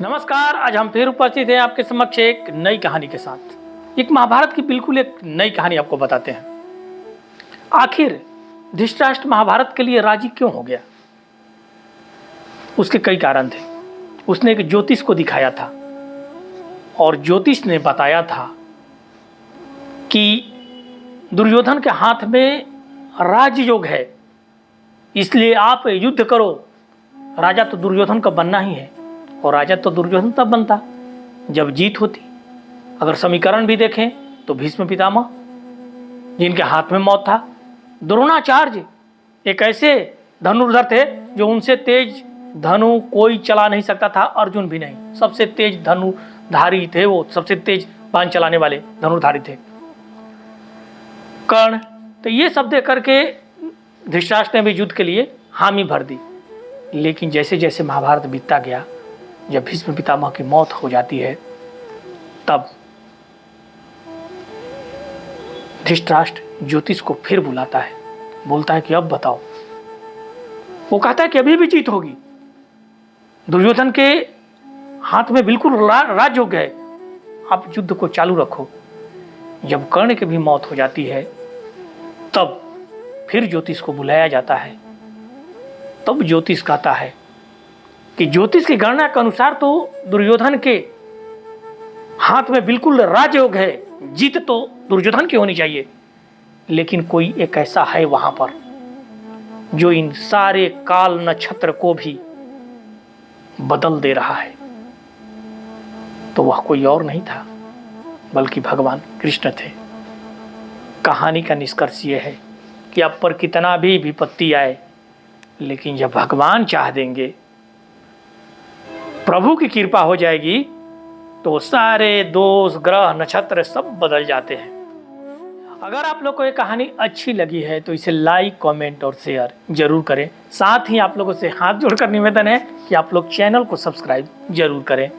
नमस्कार। आज हम फिर उपस्थित हैं आपके समक्ष एक नई कहानी के साथ। एक महाभारत की बिल्कुल एक नई कहानी आपको बताते हैं। आखिर धृतराष्ट्र महाभारत के लिए राजी क्यों हो गया? उसके कई कारण थे। उसने एक ज्योतिष को दिखाया था और ज्योतिष ने बताया था कि दुर्योधन के हाथ में राजयोग है, इसलिए आप युद्ध करो। राजा तो दुर्योधन का बनना ही है और राजा तो दुर्योधन तब बनता जब जीत होती। अगर समीकरण भी देखें तो भीष्म पितामह जिनके हाथ में मौत था, द्रोणाचार्य एक ऐसे धनुर्धर थे जो उनसे तेज धनु कोई चला नहीं सकता था, अर्जुन भी नहीं। सबसे तेज धनुधारी थे वो, सबसे तेज बाण चलाने वाले धनुर्धारी थे कर्ण। तो ये सब देख करके धृतराष्ट्र ने भी युद्ध के लिए हामी भर दी। लेकिन जैसे जैसे महाभारत बीतता गया, जब भीष्म पितामह की मौत हो जाती है, तब धृतराष्ट्र ज्योतिष को फिर बुलाता है, बोलता है कि अब बताओ। वो कहता है कि अभी भी जीत होगी, दुर्योधन के हाथ में बिल्कुल राजयोग है, आप युद्ध को चालू रखो। जब कर्ण की भी मौत हो जाती है, तब फिर ज्योतिष को बुलाया जाता है। तब ज्योतिष कहता है कि ज्योतिष की गणना के अनुसार तो दुर्योधन के हाथ में बिल्कुल राजयोग है, जीत तो दुर्योधन की होनी चाहिए। लेकिन कोई एक ऐसा है वहां पर जो इन सारे काल नक्षत्र को भी बदल दे रहा है। तो वह कोई और नहीं था बल्कि भगवान कृष्ण थे। कहानी का निष्कर्ष यह है कि आप पर कितना भी विपत्ति आए, लेकिन जब भगवान चाह देंगे, प्रभु की कृपा हो जाएगी, तो सारे दोष ग्रह नक्षत्र सब बदल जाते हैं। अगर आप लोग को ये कहानी अच्छी लगी है तो इसे लाइक, कमेंट और शेयर जरूर करें। साथ ही आप लोगों से हाथ जोड़कर निवेदन है कि आप लोग चैनल को सब्सक्राइब जरूर करें।